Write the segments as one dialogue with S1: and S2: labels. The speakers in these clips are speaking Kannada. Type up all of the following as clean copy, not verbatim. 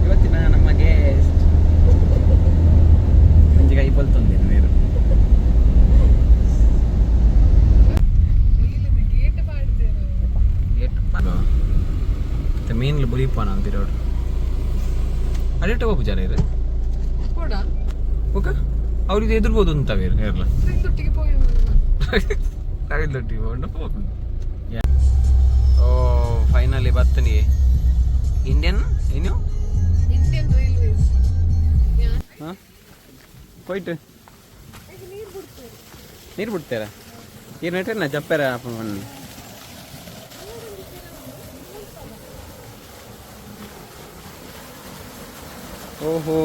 S1: ಇವತ್ತಿನ ನಮಗೆ ಮಂಜಿಗೆ ಐಪಲ್ತೊಂದು ನೀರು ಮೀನ್ಲು ಬುಲಿಪಾನ ಅಂತಿರೋಡು ಅಡಿಟ ಹೋಗು ಜನ ಇರು ಓಕ ಅವ್ರಿಗೆ ಎದುರ್ಬೋದು ಅಂತವೇ ಇರಲ್ಲ ರೈಲ್ದೊಟ್ಟಿಗೆ ಹೋಗು ಓ ಫೈನಲಿ ಬರ್ತನಿ ಇಂಡಿಯನ್ ಏನು ಹಾಂ ಹೋಯ್ತು ನೀರು ಬಿಡ್ತಾರ ನೀರು ನೆಟ್ಟೇನ ಜಪ್ಪಾರ ಮಣ್ಣು ಓಹೋ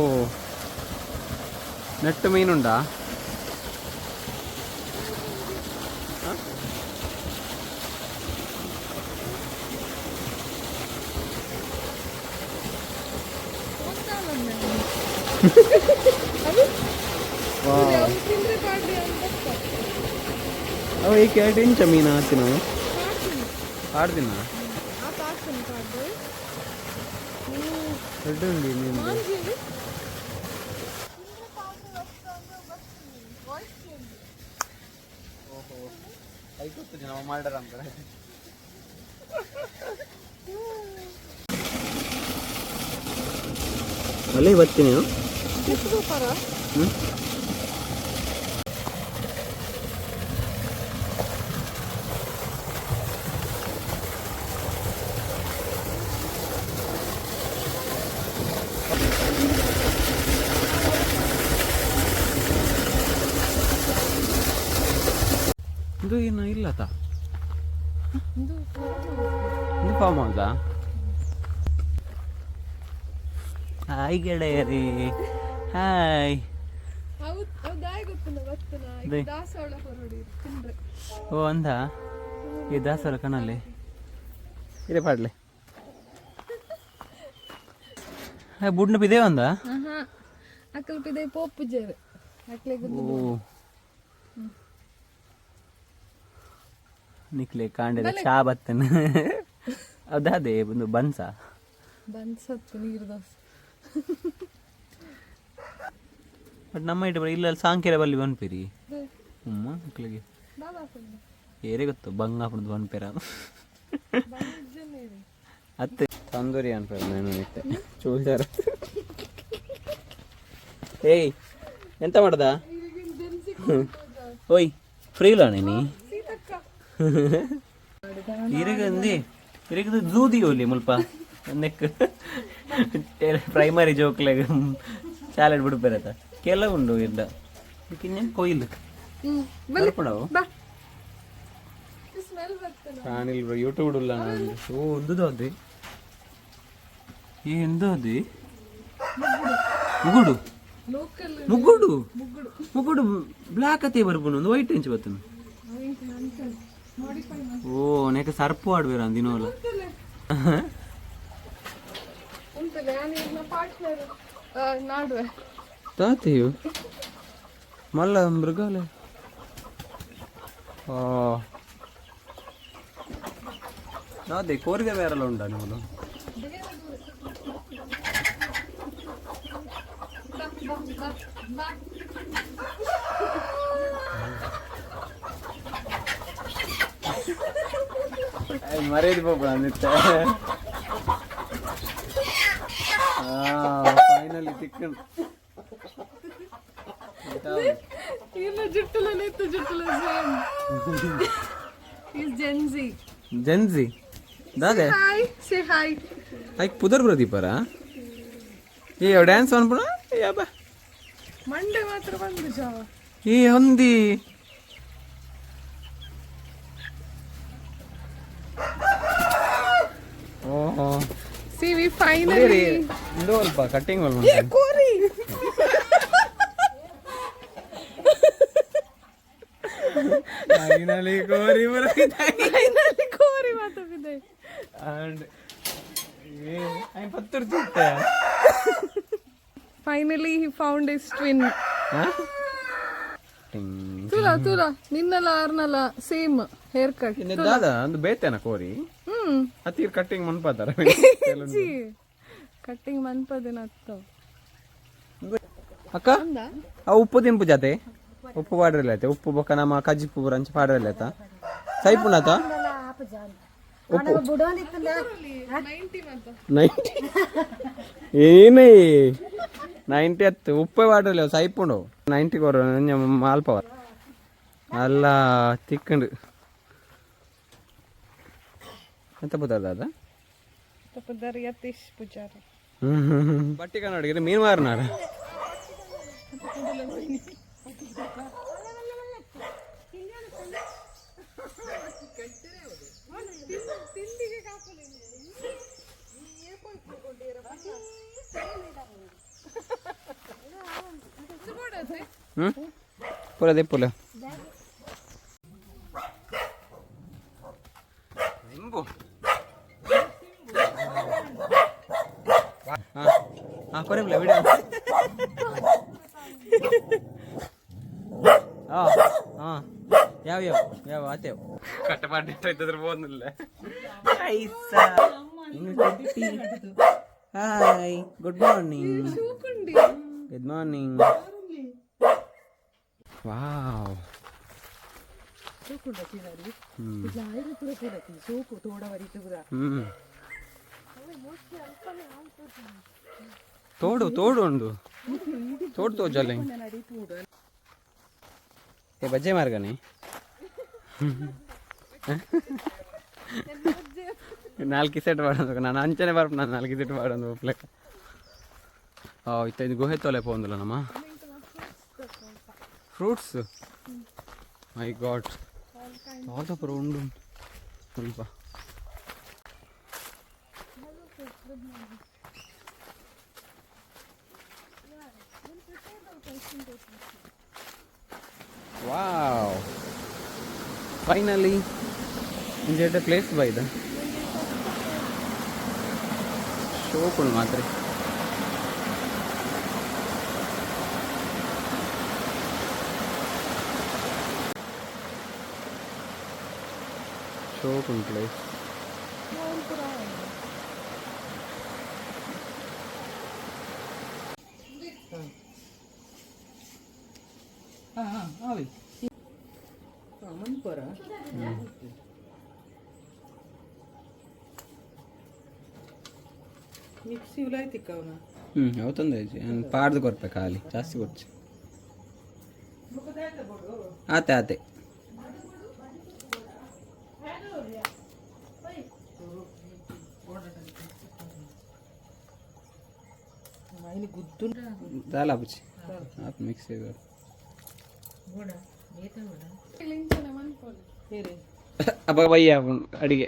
S1: ನೆಟ್ಟು ಮೀನುಂಡಾ ಅವ ಈ ಎರಡು ಇಂಚ ಮೀನು ಹಾಕ್ತಿ ನಾವು ಆಡ್ದಿನ ದೊಡ್ಡ ಉಂಡಿ ಮೀನು ಓಹೋ ಐಗೊತ್ತು ಜನ ಮಾಡ್ಯಾರ ಅಂತಾರೆ ಅಲ್ಲೇ ಬರ್ತೀನಿ ಇದು ಏನು ಇಲ್ಲತ್ತ ಇದು ಫಾರ್ಮ್ ಹೌಸಾ ಹಾಯ್ ಗೆಳೆಯರಿ ಹಾಯ್ ಓ ಅಂದ ಈ ದಾಸವಾಳ ಕಣಲ್ಲಿ ಇದೆ ಪಾಡ್ಲೆ ಬುಡ್ನ ಪಿದೆ ಒಂದ
S2: ಅಕ್ಕಲ್ ಪಿದೆ ಪೋಪು ಜೇರು
S1: ಓ ನಿಕ್ಲೆ ಕಾಂಡದ ಚಾ ಬತ್ತನ ಅದಾದೆ ಒಂದು ಬನ್ಸ
S2: ಬನ್ಸತ್ತು ನೀರು ದೋಸೆ
S1: ಬಟ್ ನಮ್ಮ ಇಟ್ಟು ಇಲ್ಲ ಸಾಂಕೆರೆ ಬಲ್ಲಿ ಬನ್ಪೇರಿ ಹ್ಮ ಮಕ್ಳಿಗೆ ಏರೇ ಗೊತ್ತು ಬಂಗಾಪುರದ ಬನ್ಪೇರ ಅತ್ತೆ ತಂದೂರಿ ಅನ್ಪೇರ ನಾನು ಇತ್ತೆ ಚೂಲ್ದಾರ ಏಯ್ ಎಂತ ಮಾಡ್ದ ಓಯ್ ಫ್ರೀ ಇಲ್ಲ ನೀ ಇರಗಂದಿ ಇರಗದು ದೂದಿ ಹೋಲಿ ಮುಲ್ಪ ನೆಕ್ ಪ್ರೈಮರಿ ಜೋಕ್ಲಾಗ ಚಾಲೆಡ್ ಬಿಡ್ಬೇರತ್ತ ಕೆಲ ಉಂಡು ಇದ್ದ ಕಿನ್ನ ಕೊಯ್ಲು ಬರ್ಪಡವು ಕಾಣಿಲ್ ಯೂಟ್ಯೂಬ್ ಉಲ್ಲ ನಾನು ಓ ಒಂದು ಅದೇ ಎಂದು ಅದೇ ಮುಗುಡು ಮುಗುಡು ಮುಗುಡು ಬ್ಲಾಕ್ ಅತ್ತೆ ಬರ್ಬೋದು ಒಂದು ವೈಟ್ ಹೆಂಚು ಬರ್ತನು ಓ ನೆಕ್ ಸರ್ಪು ಆಡ್ಬೇರ ದಿನವಲ್ಲ ತಾತೆಯು ಮಲ್ಲ ಮೃಗಾಲಯ ಅದೇ ಕೋರಿದೆ ಬೇರೆಲ್ಲ ಉಂಟಾ ನಿಮ್ಮದು ಮರ್ಯಾದೆ ಹೋಗೋಣ ನಿತ್ತ ಫೈನಲಿ ತಿಕ್ಕಂಡು
S2: ಜುಟ್ಟುಲ ನೆತ್ತು ಜುಟ್ಟುಲ ಜೆನ್ಜಿ
S1: ಜೆನ್ಜಿ ದಾದೆ
S2: ಸೇ ಹಾಯ್
S1: ಐಕ್ ಪುದರ್ ಪ್ರದೀಪರ ಏ ಡ್ಯಾನ್ಸ್ ಅನ್ಪುಣ ಯಾಬ
S2: ಮಂಡೆ ಮಾತ್ರ ಬಂದು ಜಾವ
S1: ಏ ಹೊಂದಿ ಓಹೋ
S2: ಸಿ ವಿ ಫೈನಲಿ
S1: ಇಂದು ಸ್ವಲ್ಪ ಕಟ್ಟಿಂಗ್
S2: ಕೋರಿ
S1: ಫೈನಲಿ ಕೋರಿ
S2: ಫೈನಲಿ ಕೋರಿ ಮಾತಾಡಿದೆ
S1: and I'm pattur chitta.
S2: Finally he found his twin.
S1: Huh?
S2: Tula ninnala arnala same haircut.
S1: Inne dada andu betena kori. Atir cutting manpadara.
S2: Cutting manpadinatto.
S1: ಅಕ್ಕ ಆ ಉಪ್ಪು ದಿಂಪು ಜಾತೆ ಉಪ್ಪು ಪಾಡ್ರಲ್ಲೈತೆ ಉಪ್ಪು ಬೊಕ್ಕ ನಮ್ಮ ಕಜ್ಜಿಪ್ಪು ಬರಂಚ ಪಾಡ್ರಲ್ಲೈತ ಸೈಪುನಾತ ಉಪ್ಪು 90 ಏನೇ 90 ಅತ್ತು ಉಪ್ಪು ಪಾಡ್ರಲ್ಲ ಸೈಪುಂಡು 90 ಕೊರ ಮಾಲ್ಪವ ಅಲ್ಲ ತಿಕ್ಕಂಡು ಎಂತ ಬುದ್ಧದ ಅದ
S2: ತಪ್ಪದಾರಿ ಯತೀಶ್ ಪೂಜಾರಿ
S1: ಬಟ್ಟಿ ಕನ್ನಡಿಗರೆ ಮೀನು ಮಾರನಾರ ಪುರ ದೆಪ್ಪುಲ ನಿಂಬು ಕೊರೆಬ್ಲ ವಿಡಿಯೋ ಯಾವ ಆತೇವ್ ಕಟ್ಟಪಾಡಿಟ್ಟದ್ರ ಬೋದಿಲ್ಲ hi good morning good morning wow ತೋಡು ಉಂಡು ತೋಡು ತೋಜಲ್ಲ ಏ ಬಜ್ಜೆ ಮಾರ್ಗನಿ ನಾಲ್ಕು ಸೆಟ್ ಮಾಡೋದು ನಾನು ಅಂಚನೆ ಬರ್ಪ ನಾನು 4 ಸೆಟ್ ಮಾಡೋದು ಒಪ್ಲೆಕ್ಕ ಇದು ಗುಹೆ ತೊಲೆ ಪೋಂದಿಲ್ಲ ನಮ್ಮ ಫ್ರೂಟ್ಸ್ ಮೈ ಗಾಡ್ ಯಾವ್ದಪ್ಪ ಉಂಡು ಸ್ವಲ್ಪ wow finally enjoyed a place by the show kun matre show kun place
S2: mixie ಉಲಾಯ್ತಿಕ್ಕ ಅವನ
S1: ಅವತ್ತೊಂದು ಪಾಡ್ದು ಕೊರ್ಪೆ ಖಾಲಿ ಜಾಸ್ತಿ ಕೊಡ್ಚಿ ಆತೆ ದಾಲ್ ಆಪುಚಿ ಆಪ್ ಮಿಕ್ಸಿ ಅಪ್ಪ ಬಯ್ಯ ಅಡಿಗೆ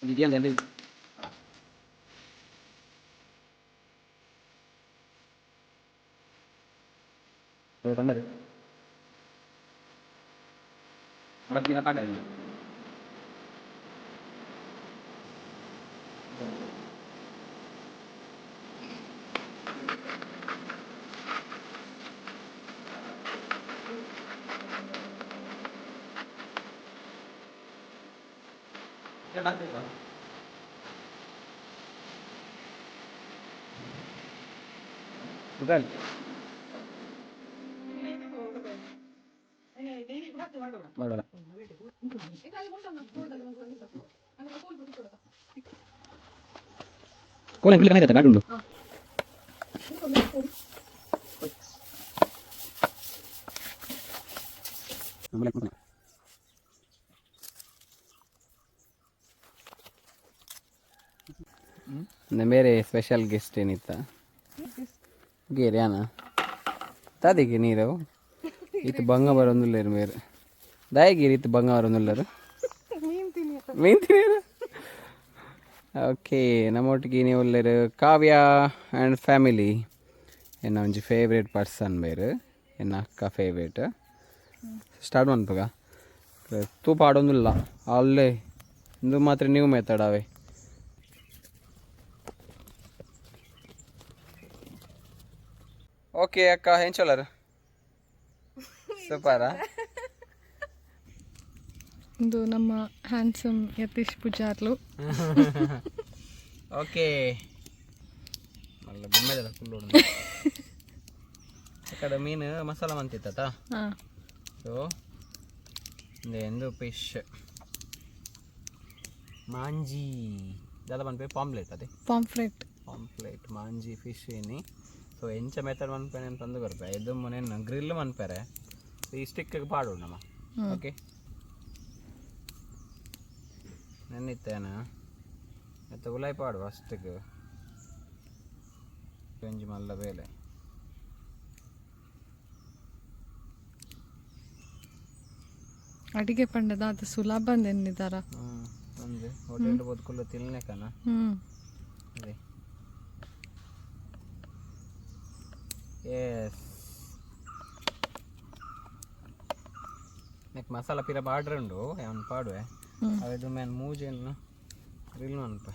S1: Vivian de Rồi tấn đây. Bắt kia bắt đây. Cái bắt đi rồi. Bukan. Mana? Kau yang pilih kan ada dulu. ಬೇರೆ ಸ್ಪೆಷಲ್ ಗೆಸ್ಟ್ ಏನಿತ್ತ ಗೇರಿ ಅನ ತಾದಿಗೆ ನೀರು ಇತ್ತು ಬಂಗ ಬರೋಂದಿಲ್ಲ ಮೇರೆ ದಾಯಿಗೀರಿ ಇತ್ತು ಬಂಗ ಬರೋಂದಿಲ್ಲರು ಮೀನ್ ತಿನ್ನೀರು ಓಕೆ ನಮ್ಮೊಟ್ಟಿಗೆ ನೀವು ಒಳ್ಳೆಯರು ಕಾವ್ಯ ಆ್ಯಂಡ್ ಫ್ಯಾಮಿಲಿ ಎನ್ನ ಒಂಜಿ ಫೇವ್ರೇಟ್ ಪರ್ಸನ್ ಬೇರು ಎನ್ನ ಅಕ್ಕ ಫೇವ್ರೇಟ್ ಸ್ಟಾರ್ಟ್ ಮಾಡ್ಪಗ ತೂಪ ಆಡೋದಿಲ್ಲ ಅಲ್ಲೇ ಇಂದು ಮಾತ್ರ ನೀವು ಮಾತಾಡವೆ ಓಕೆ ಅಕ್ಕ ಏನು ಚಲೋರು ಸೂಪರಾ
S2: ಇದು ನಮ್ಮ ಹ್ಯಾಂಡ್ಸಮ್ ಯತೀಶ್ ಪೂಜಾರ್ಲು
S1: ಓಕೆ ಫುಲ್ ಅక్కడ ಮೀನು ಮಸಾಲ ಮಂತಿತ್ತ ಸೊ ಎಂದು ಫಿಶ್ ಮಾಂಜಿ ದಾದ ಮನ್ಪೆ ಪಾಂಪ್ಲೆಟ್ ಅದೇ ಪಾಂಪ್ಲೆಟ್ ಮಾಂಜಿ ಫಿಶ್ ಏನಿ ಸೊ ಎಂಚ ಮೆಥಡ್ ಮನ್ಪೇನೆ ಅಂತಂದು ಬರ್ಪೆ ಇದು ಮೊನ್ನೆ ಗ್ರಿಲ್ ಮನ್ಪೇರೆ ಈ ಸ್ಟಿಕ್ ಪಾಡು ನಮ್ಮ ಓಕೆ ನೆನ್ನಿತ್ತೇನ ಮತ್ತು ಉಲಾಯಿ ಪಾಡು ಅಷ್ಟಕ್ಕೆ ಗಂಜಿ ಮಲ್ಲ ಬೇಲೆ
S2: ಅಡಿಗೆ ಪಂಡದ ಅದು ಸುಲಭ ಅಂದೆನ್ನಿದಾರ
S1: ಒಂದು ಹೋಟೆಲ್ ಬದುಕಲು ತಿನ್ನೇಕನ ಅದೇ ಎಸ್ ನೆಕ್ ಮಸಾಲ ಪಿರ ಬಾಡ್ರೆ ಉಂಡು ಅವನು ಪಾಡುವೆ ಅದು ಮೇನ್ ಮೂಜೆಯನ್ನು ಗ್ರಿಲ್ ಅನ್ಪ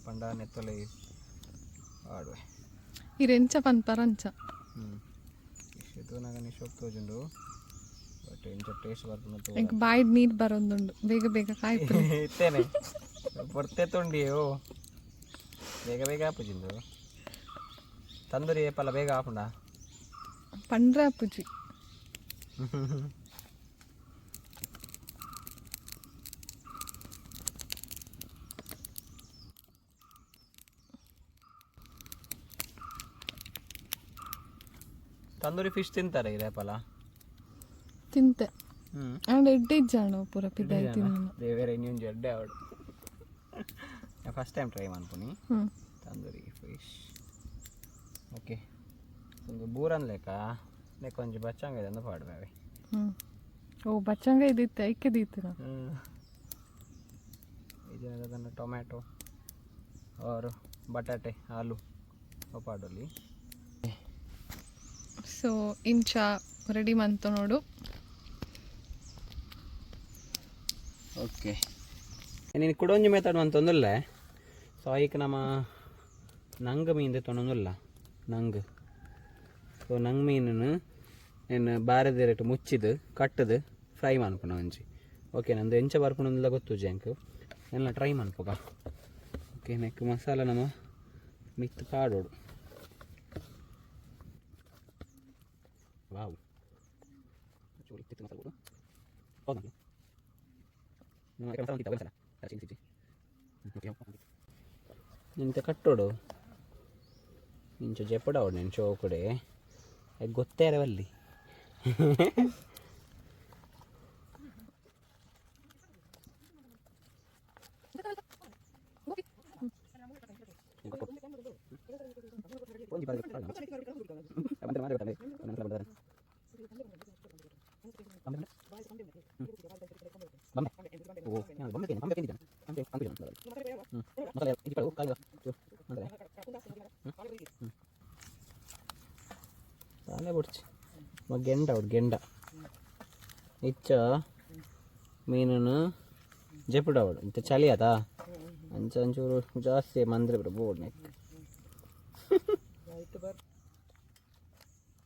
S1: ಪಂಡ ನೆತ್ತಲೆ ಪಾಡುವೆ
S2: ಇರೆಂಚ ಪನ್ಪರಂಚ
S1: ಇದು ನಾಗ ನಿಶೋಕ್ ತೋಜುಂಡು ಬಟ್ ಎಂಚ ಟೇಸ್ಟ್ ಬರ್ತದೆ
S2: ಈಗ ಬಾಯ್ಡ್ ನೀರು ಬರೋದುಂಡು ಬೇಗ ಬೇಗ ಕಾಯ್ತು
S1: ಇತ್ತೇನೆ ಬರ್ತೆ ತೊಂಡಿಯೋ ಬೇಗ ಬೇಗ ಆಪುಜಿಂದು ತಂದೂರಿ ಏಪಲ್ಲ ಬೇಗ ಆಪುಂಡ
S2: ಪಂಡ್ರೆ ಅಪ್ಪುಜಿ
S1: ತಂದೂರಿ ಫಿಶ್ ತಿಂತಾರೆ ಈ ರೇಪಲ್ಲ
S2: ತಿಂತೆ ಆ್ಯಂಡ್ ಎಡ್ಡೆ ಜಾಣ ಪೂರ ಪಿದಾಯಿ ತಿನ್ನ
S1: ಬೇರೆ ಇನ್ನೊಂದು ಎಡ್ಡೆ ಅವಡು ಫಸ್ಟ್ ಟೈಮ್ ಟ್ರೈ ಮಾಡ್ತೀನಿ ತಂದೂರಿ ಫಿಶ್ ಓಕೆ ಒಂದು ಬೂರನ್ ಲೆಕ್ಕ ಕೊಂಚ ಬಚ್ಚಂಗ ಇದೆ ಅಂದು ಪಾಡ್ಬೇವೆ
S2: ಓ ಬಚ್ಚಂಗ ಇದಿತ್ತೆ ಐಕ್ಕೆ ದೀತಿನ
S1: ಇದನ್ನು ಟೊಮ್ಯಾಟೊ और ಬಟಾಟೆ ಆಲೂ ಪಾಡೋಲಿ
S2: ಸೊ ಇಂಚ ರೆಡಿ ಮಂತು ನೋಡು
S1: ಓಕೆ ನೀನು ಕುಡೊಂಜಿ ಮೆಥಡ್ ಅಂತಂದಿಲ್ಲ ಸೊ ಈಗ ನಮ್ಮ ನಂಗೆ ಮೀನು ತೊಗೊಂಡಿಲ್ಲ ನಂಗೆ ಸೊ ನಂಗೆ ಮೀನನ್ನು ಏನು ಬಾರದೆ ರೇಟ್ ಮುಚ್ಚಿದು ಕಟ್ಟದು ಫ್ರೈ ಮಾಡ್ಕೊಣ ಒಂಜಿ ಓಕೆ ನಂದು ಎಂಚ ಬರ್ಕೊಳೋದಿಲ್ಲ ಗೊತ್ತು ಜಂಕ್ ಎಲ್ಲ ಟ್ರೈ ಮಾಡ್ಕೋಗ ಓಕೆ ನೆಕ್ ಮಸಾಲ ನಮ್ಮ ಮಿತ್ ಪಾಡೋಡು ವಾವ್ ಇಂತ ಕಟ್ಟೋಡು ಇಂಚ ಜೆಪ್ಪಡವಡು నేను చోకుడే ಗೊತ್ತೇರ ಅಲ್ಲಿ ಗೆಂಡ ಗೆಂಡ ಇಚ್ಚ ಮೀನನ್ನು ಜೆಪಿಡವಡು ಇಂಥ ಚಳಿ ಅದ ಅಂಚ ಒಂಚೂರು ಜಾಸ್ತಿ ಮಂದ್ರೆ ಬಿಡು ಬೋರ್ಡ್ ನೆಕ್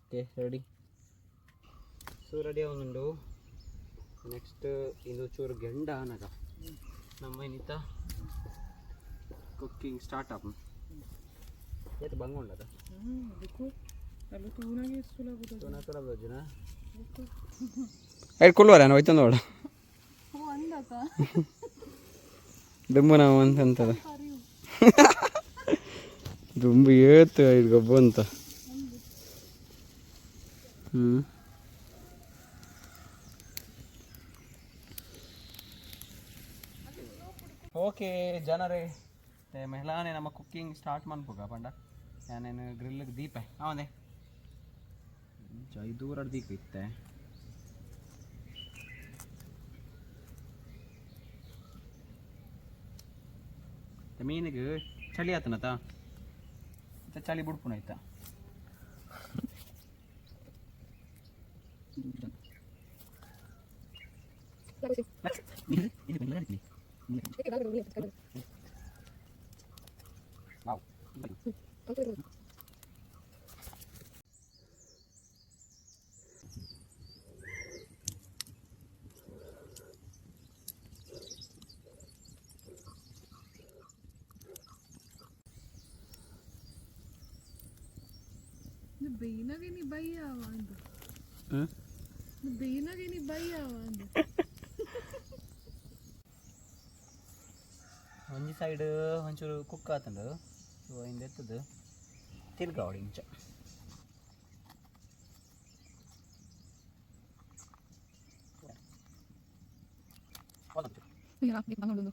S1: ಓಕೆ ರೆಡಿ ಸೊ ರೆಡಿ ಅವನುಂಡು ನೆಕ್ಸ್ಟ್ ಇದು ಚೂರು ಗೆಂಡ ಅನಗ ನಮ್ಮ ಏನಿತ್ತ ಕುಕ್ಕಿಂಗ್ ಸ್ಟಾರ್ಟ್ ಅಪ್ ಏತು ಬಂಗೊಂಡದ ಕೊಲ್ವರ ಹೋಯ್ತು ನೋಡು ದುಂಬು ನಾವು ಅಂತಂತದ ದುಂಬು ಏತು ಇದು ಗೊಬ್ಬ ಅಂತ ಓಕೆ ಜನರೇ ಮತ್ತು ಮೆಹಲಾನೆ ನಮ್ಮ ಕುಕ್ಕಿಂಗ್ ಸ್ಟಾರ್ಟ್ ಮಾಡ್ಬೋಗ ಪಂಡ ನಾನೇನು ಗ್ರಿಲ್ಗೆ ದೀಪ ಅವನೇ ದೂರ ದೀಪ ಇತ್ತೆ ಮೀನಿಗೆ ಚಳಿ ಆತನತ ಚಳಿ ಬಿಡ್ಪುಣ ಆಯ್ತಾ
S2: बेनगे नी बाई आवांद बेनगे नी बाई आवांद
S1: ಒಂಜಿ ಸೈಡ್ ಒಂಚೂರು ಕುಕ್ ಆತಂಡು ಸೊ ಇಂದ ಎತ್ತದು ತಿರ್ಗಾವಡಿ ಇಂಚ
S2: ya dik bangun dulu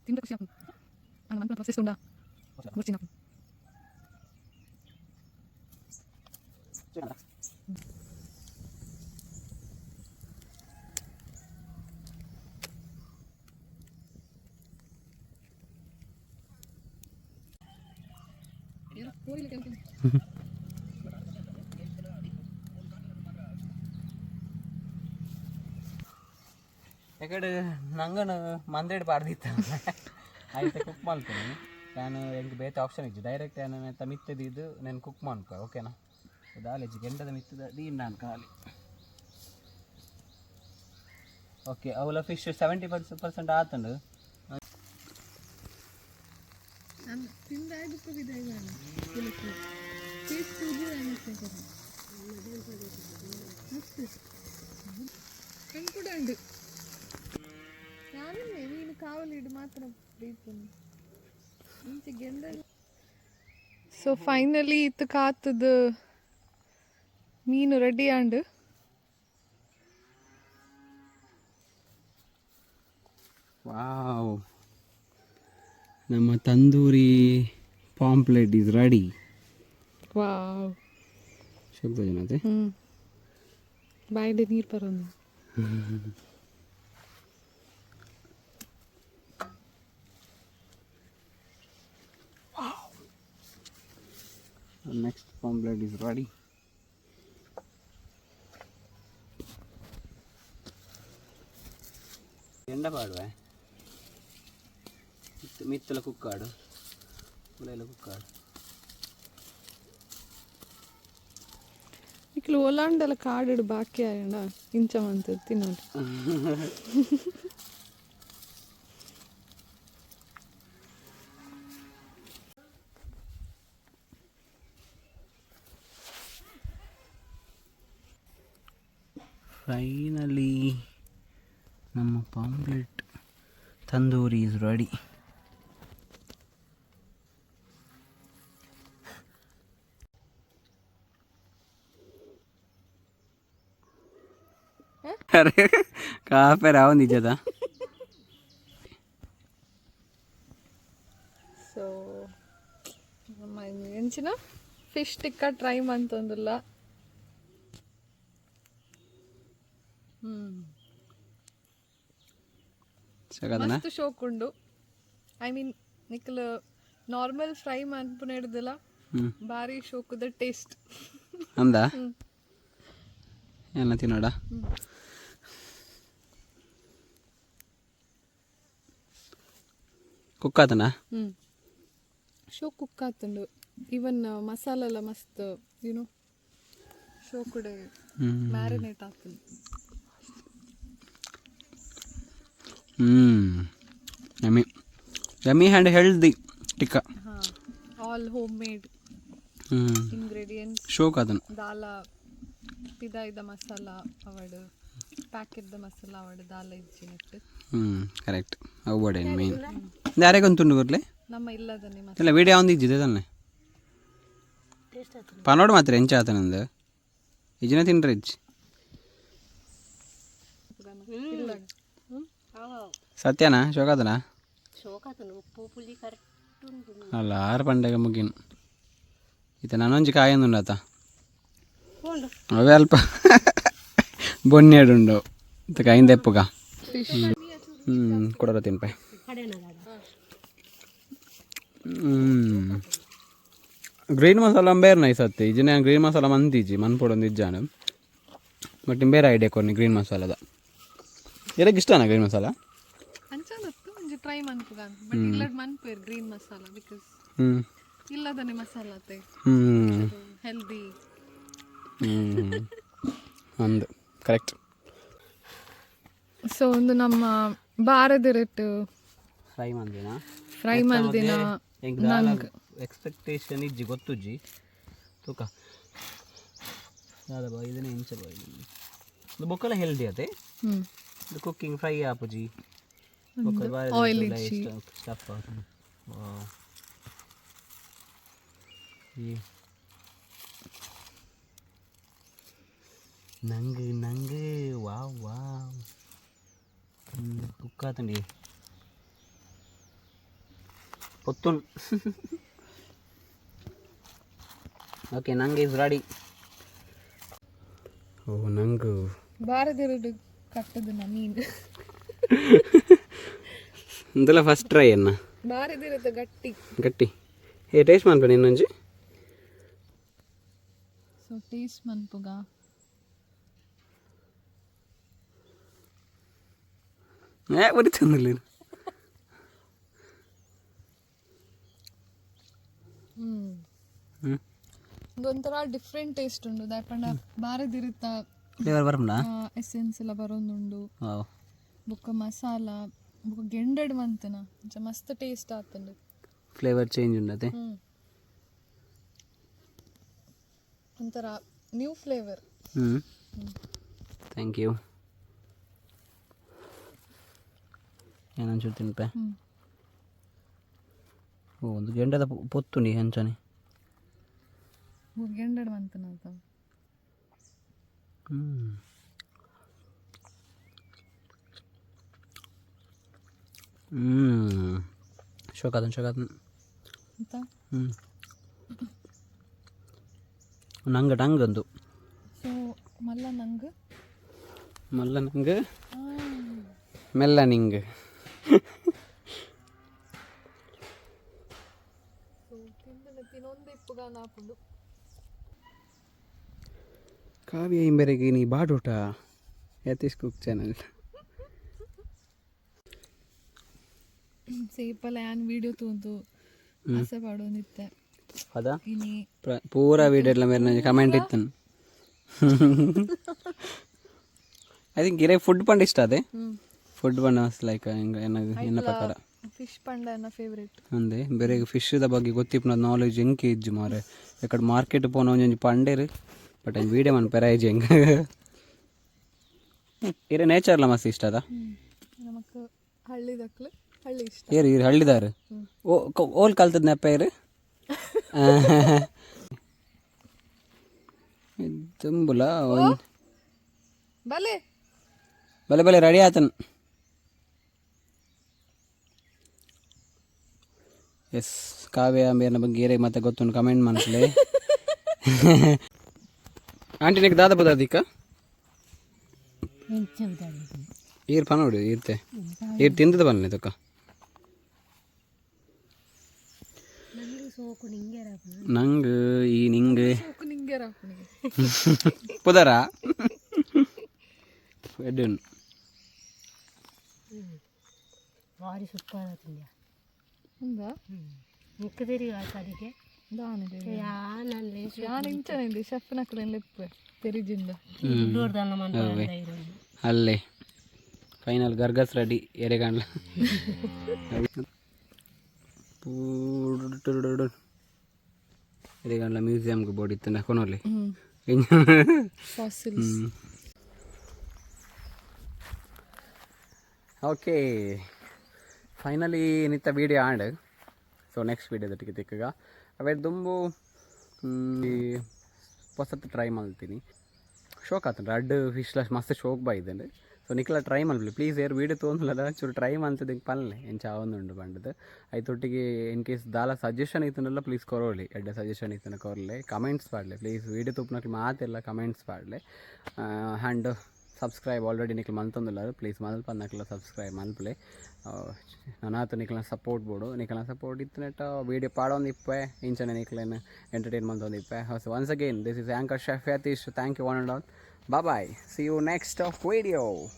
S2: tindak siap anak proses tunda mesti nak ya puri lekan
S1: ಯಾಕಡೆ ನಂಗನು ಮಂದೇಡ್ ಪಾಡ್ದಿತ್ತ ಆಯ್ತು ಕುಕ್ ಮಾಡ್ತೀನಿ ನಾನು ಹೆಂಗೆ ಬೇತೆ ಆಪ್ಷನ್ ಇದ್ದು ಡೈರೆಕ್ಟ್ ನಾನು ಮಿತ್ತದಿದ್ದು ನಾನು ಕುಕ್ ಮಾಡ್ಕೊ ಓಕೆನಾ ದಾಲೇಜಿ ಎಂಟದ ಮಿತ್ತದ ದೀನ್ ನಾನು ಖಾಲಿ ಓಕೆ ಅವಳ ಫಿಶ್ 70% ಆತಂಡು
S2: ನಾನು ತಿಂದ ಆಯ್ತು ಬಿದ್ದಾಯ್ತು ಟೇಸ್ಟ್ ಇದು ಅನಿಸ್ತದೆ ಹೆಂಗೆ ಕೂಡ ಉಂಟು ನಾನು ನೀನು ಕಾವಲಿಡು ಮಾತ್ರ ಪ್ರೀತಿನಿ ಇಂಚೆ ಗೆಂದ ಸೊ ಫೈನಲಿ ಇತ್ತು ಕಾತದ ಮೀನು ರೆಡಿ ಆಂಡು
S1: ವಾವ್ ನಮ್ಮ tandoori pamphlet is ready
S2: wow
S1: ಶಬ್ದ ಜನತೆ
S2: ಬಾಯಿಡೆ ನೀರು ಬರೋದು
S1: next omelette is ready ಎಂಡ ಪಾಡುವೆ ಮಿತ್ತಲ ಕುಕ್ಕಾಡು ಉಳೆಲ್ಲ ಕುಕ್ಕಾಡು
S2: ಇಕ್ಲು ಒಲಾಂಡಲ ಕಾಡಿಡು ಬಾಕಿ ಆಯಣ್ಣ ಇಂಚ ಅಂತ ತಿನ್ನೋದು
S1: ಫೈನಲಿ ನಮ್ಮ ಪಾಂಪ್ಲೆಟ್ ತಂದೂರಿ ಇಸ್ ರೆಡಿ ಅರೆ ಕಾಪೆ ರಾವ್ ನಿಜದ
S2: ಸೊ ಎಂಚಿನ ಫಿಶ್ ಟಿಕ್ಕ ಟ್ರೈ ಮಂತೊಂದುಲ್ಲ ಮಸ್ತ್ ಶೋಕ್ ಉಂಡು ಐ ಮೀನ್ ನಿಕ್ಕಲು ನಾರ್ಮಲ್ ಫ್ರೈ ಮನ್ಪುನ ಹಿಡ್ದಿಲ್ಲ ಭಾರಿ ಶೋಕದ ಟೇಸ್ಟ್
S1: ಅಂದ ಎಲ್ಲ ತಿನ್ನೋಡ ಕುಕ್ಕಾತನ
S2: ಶೋಕ್ ಕುಕ್ ಆತುಂಡು ಈವನ್ ಮಸಾಲ ಎಲ್ಲ ಮಸ್ತ್ ಯುನೋ ಶೋಕುಡೆ ಮ್ಯಾರಿನೇಟ್ ಆತುಂಡು
S1: yummy yummy and healthy tikka
S2: all home made ingredients
S1: ಶೋಕ್ ಅದನ್ನು
S2: ದಾಲ ಪಿದಾಯ್ದ ಮಸಾಲ ಅವಡು ಪ್ಯಾಕೆಟ್ದ ಮಸಾಲ ಅವಡು ದಾಲ ಇಜ್ಜಿನಿಟ್ಟು
S1: ಕರೆಕ್ಟ್ ಅವು ಬಡೆ ಮೇನ್ ಯಾರಿಗೊಂತುಂಡು ಬರಲಿ
S2: ನಮ್ಮ ಇಲ್ಲದನ್ನೇ ಮಸಾಲ
S1: ಇಲ್ಲ ವೀಡಿಯೋ ಒಂದು ಇದ್ದಿದೆ ತಾನೆ ಪನೋಡು ಮಾತ್ರ ಎಂಚ ಆತನಂದು ಇಜಿನ ತಿನ್ರಿ ಇಜ್ಜಿ
S2: ಇಲ್ಲ
S1: ಸತ್ಯನಾ ಶೋಕಾತನ
S3: ಶೋಕಾತನು ಉಪ್ಪು ಪುಳಿ ಕರೆಕ್ಟ್
S1: ಅಲ್ಲ 6 ಗಂಟೆಗೆ ಮುಗಿನ್ ಈತ ನಾನೊಂಜಿ ಕಾಯೊಂದುಂಡು ಆತ ಅವೇ ಅಲ್ಪ ಬೊನ್ನೆಡುಂಡು ಇತ್ತ ಕಾಯಿಂದ ಎಪ್ಪುಗ ಕೊಡರ ತಿನ್ಪೆ ಗ್ರೀನ್ ಮಸಾಲ ಬೇರೆ ನೈಸ್ ಅತ್ತೆ ಈಜಿ ನಾನು ಗ್ರೀನ್ ಮಸಾಲ ಮಂತಿಜಿ ಮನ್ಪೊಡೊಂದು ಇಜ್ಜಾನು ಬಟ್ ಬೇರೆ ಐಡಿಯಾ ಕೊರ್ನಿ ಗ್ರೀನ್ ಮಸಾಲದ ಎಲ್ಲಕ್ಕೆ ಇಷ್ಟನಾ ಗ್ರೀನ್ ಮಸಾಲ
S2: ಅಂಚನತ್ತು ಒಂಜಿ ಟ್ರೈ ಮನ್ಪುಗ ಬಟ್ ಇಲ್ಲಡ್ ಮನ್ಪೇರ್ ಗ್ರೀನ್ ಮಸಾಲ ಬಿಕಾಸ್ ಇಲ್ಲದನೆ ಮಸಾಲ ಅತ್ತೆ ಹೆಲ್ದಿ
S1: ಅಂದು ಕರೆಕ್ಟ್
S2: ಸೊ ಒಂದು ನಮ್ಮ ಬಾರದಿರಟ್ಟು
S1: ಫ್ರೈ
S2: ಮಲ್ದಿನ ನಂಗ್
S1: ಎಕ್ಸ್ಪೆಕ್ಟೇಷನ್ ಇಜ್ಜಿ ಗೊತ್ತುಜ್ಜಿ ತೂಕ ದಾದ ಇದನ್ನೇ ಇಂಚ ಇದು ಬೊಕ್ಕಲ ಹೆಲ್ದಿ ಅದೇ ಇದು ಕುಕ್ಕಿಂಗ್ ಫ್ರೈ ಆಪುಜಿ
S2: ಆಯಿಲ್
S1: ಸ್ಟಫ್ ನಂಗೆ ವಾವ್ ವಾವ್ ಕುಕ್ಕಾತಂಡಿ ಪೊತ್ತುನ್ ಓಕೆ ನಂಗೆ ಇಸ್ ರೆಡಿ ಓ ನಂಗೆ
S2: ಬಾರದಿರಡು ಕಟ್ಟದು ಮೀನು
S1: ಇಂದೆಲ್ಲ ಫಸ್ಟ್ ಟ್ರೈ ಅನ್ನ
S2: ಬಾರದಿರದು
S1: ಗಟ್ಟಿ ಏ ಟೇಸ್ಟ್ ಮಾಡ್ಬೇಡಿ ಇನ್ನೊಂಜಿ
S2: ಸೊ ಟೇಸ್ಟ್ ಮನ್ಪುಗ
S1: ಒರಿ ಚಂದಿಲ್ಲ
S2: ಒಂಥರ ಡಿಫ್ರೆಂಟ್ ಟೇಸ್ಟ್ ಉಂಡು ದಾಯಪಂಡ ಬಾರದಿರುತ್ತ
S1: ಫ್ಲೇವರ್ ಬರಮ್ನ
S2: ಎಸೆನ್ಸ್ ಎಲ್ಲ ಬರೋಂದುಂಡು
S1: ವಾವ್
S2: ಬೊಕ್ಕ ಮಸಾಲ ಬೊಕ್ಕ ಗೆಂಡಡ್ ಮಂತನ ಮಸ್ತ್ ಟೇಸ್ಟ್ ಆತಂಡು
S1: ಫ್ಲೇವರ್ ಚೇಂಜ್ ಉಂಡತೆ
S2: ಒಂಥರ ನ್ಯೂ ಫ್ಲೇವರ್
S1: ಥ್ಯಾಂಕ್ ಯು ಏನಂಚೂರು ತಿನ್ಪೆ ಓ ಒಂದು ಗೆಂಡದ ಪೊತ್ತುಂಡಿ ಹಂಚನೆ
S2: ಗೆಂಡಡ್ ಮಂತನ ಅಂತ
S1: ಶೋಕಾದನ್ ನಂಗೆ ಟಂಗಂದು
S2: ಸೊ ಮಲ್ಲ ನಂಗೆ
S1: ಮೆಲ್ಲ ನಿಂಗೆ ಕಾವ್ಯ ಇಂಬೆರೆಗೆ ನೀ ಬಾಡೋಟ ಯತೀಶ್ ಕುಕ್ ಚಾನಲ್
S2: ಸೇಪಲ್ಲ ಯಾನ್ ವಿಡಿಯೋ ತೂಂತು ಆಸೆ ಪಾಡೋನಿತ್ತೆ
S1: ಅದಾ
S2: ಇನಿ
S1: ಪೂರ ವಿಡಿಯೋ ಎಲ್ಲ ಮೇರೆ ನನಗೆ ಕಮೆಂಟ್ ಇತ್ತು ಐ ಥಿಂಕ್ ಇರೇ ಫುಡ್ ಪಂಡ ಇಷ್ಟ ಅದೇ ಫುಡ್ ಪಂಡ ಲೈಕ್ ಎನ್ನ ಪ್ರಕಾರ
S2: ಫಿಶ್ ಪಂಡ ನನ್ನ ಫೇವ್ರೇಟ್
S1: ಅಂದೆ ಬೇರೆ ಫಿಶ್ದ ಬಗ್ಗೆ ಗೊತ್ತಿಪ್ಪನ ನಾಲೆಜ್ ಹೆಂಗೆ ಇಜ್ಜು ಮಾರೆ ಯಾಕಡೆ ಮಾರ್ಕೆಟ್ ಪೋನ ಒಂಜೊಂಜಿ ಪಂಡೇರು ಬಟ್ ಅಲ್ಲಿ ವೀಡಿಯೋ ಮನ್ ಪೆರಾಯ್ಜಿ ಹೆಂಗೆ ಇರೇ ನೇಚರ್ಲ ಮಸ್ತ್ ಇಷ್ಟ ಅದ
S2: ನಮಕ್ ಹಳ್ಳಿದಕ್ಲು ಹಳ್ಳಿ ಇಷ್ಟ
S1: ಇರು ಹಳ್ಳಿದಾರು ಓಲ್ ಕಲ್ತದ ನೆಪ್ಪ ಇರು ತುಂಬುಲ
S2: ಬಲೆ
S1: ಬಲೆ ಬಲೆ ರೆಡಿ ಆತನ್ ಎಸ್ ಕಾವ್ಯ ಅಂಬೇರ್ನ ಬಗ್ಗೆ ಏರೆ ಮತ್ತೆ ಗೊತ್ತುಂಟು ಕಮೆಂಟ್ ಮಾಡ್ಸಲೇ ಆಂಟಿ ನಿಕ್ ದಾದ ಬದಾದಿಕ್ಕ ಈರ್ ಪನೋಡು ಈರ್ತೆ ಈರ್ ತಿಂದದ ಬನ್ನಿ ತಕ್ಕ ನಂಗೆ ಈ ನಿಂಗೆ ಪುದರ ಎಡ್ಡುನ್
S3: ಭಾರಿ ಸೂಪರ್ ಆತಂದ್ಯಾ
S2: ఉందా
S3: ముక్కు తిరిగి అక్కడికి
S2: ఇంచనండి షెఫ్ నాకు లెప్పు తెరిజింద
S1: ಅಲ್ಲೇ ಫೈನಲ್ ಗರ್ಗಸ್ ರೆಡಿ ಎರೆಗಂಡ್ಲ ಎರೆಗಂಡ್ಲ ಮ್ಯೂಸಿಯಂಗೆ ಬೋಡಿತ್ತು ಕೊನೋಲಿ ಓಕೆ ಫೈನಲಿ ನಿತ್ತ ವೀಡಿಯೋ ಆಂಡ್ ಸೊ ನೆಕ್ಸ್ಟ್ ವೀಡಿಯೋದಟ್ಟಿಗೆ ತಿಕ್ಕಗ ಅವೇ ದುಂಬು ಹೊಸತ್ತು ಟ್ರೈ ಮಾಡ್ತೀನಿ ಶೋಕ್ ಆತಂಡ್ರೆ ಅಡ್ಡು ಫಿಶ್ಲ ಮಸ್ತ್ ಶೋಕ್ ಬಾಯಿದ್ದೇನೆ ಸೊ ಸೊ ನಿಕ್ಲ ಟ್ರೈ ಮಲ್ಪಲಿ ಪ್ಲೀಸ್ ಏರ್ ವೀಡಿಯೋ ತೊಂದಿಲ್ಲ ಚೂರು ಟ್ರೈ ಮಾಡ್ತಿದ್ದಕ್ಕೆ ಪಲ್ಲೆ ಎಂಚ ಆವೊಂದುಂಡು ಪಂಡದು ಐತೊಟ್ಟಿಗೆ ಇನ್ ಕೇಸ್ ದಾಲ ಸಜೆಷನ್ ಇತ್ತನಲ್ಲ ಪ್ಲೀಸ್ ಕೊರೋಲಿ ಎಡ್ಡೆ ಸಜೆಷನ್ ಇತ್ತನ ಕೊರಲೆ ಕಮೆಂಟ್ಸ್ ಪಾಡಲೆ ಪ್ಲೀಸ್ ವೀಡಿಯೋ ತುಪ್ಪನಕ್ಕೆ ಮಾತೆಲ್ಲ ಕಮೆಂಟ್ಸ್ ಪಾಡಲೆ ಆ್ಯಂಡ್ ಸಬ್ಸ್ಕ್ರೈಬ್ ಆಲ್ರೆಡಿ ನಿಕ್ಲು ಮಲ್ತೊಂದಿಲ್ಲ ಪ್ಲೀಸ್ ಮಲ್ಪ ನಕ್ಲ ಸಬ್ಸ್ಕ್ರೈಬ್ ಮಲ್ಪಲೆ ನಾನಾತು ನಿಕ್ಲ ಸಪೋರ್ಟ್ ಬೋಡು ನಿಕ್ಲ ಸಪೋರ್ಟ್ ಇತ್ತನೆಟ ವೀಡಿಯೋ ಪಾಡೊಂದಿಪ್ಪೆ ಇಂಚನೆ ನಿಕ್ಲೇನು ಎಂಟರ್ಟೈನ್ಮೆಂಟ್ ಒಂದಿಪ್ಪೆ so once again this is anchor chef Yathish thank you one and all. Bye bye. See you next video.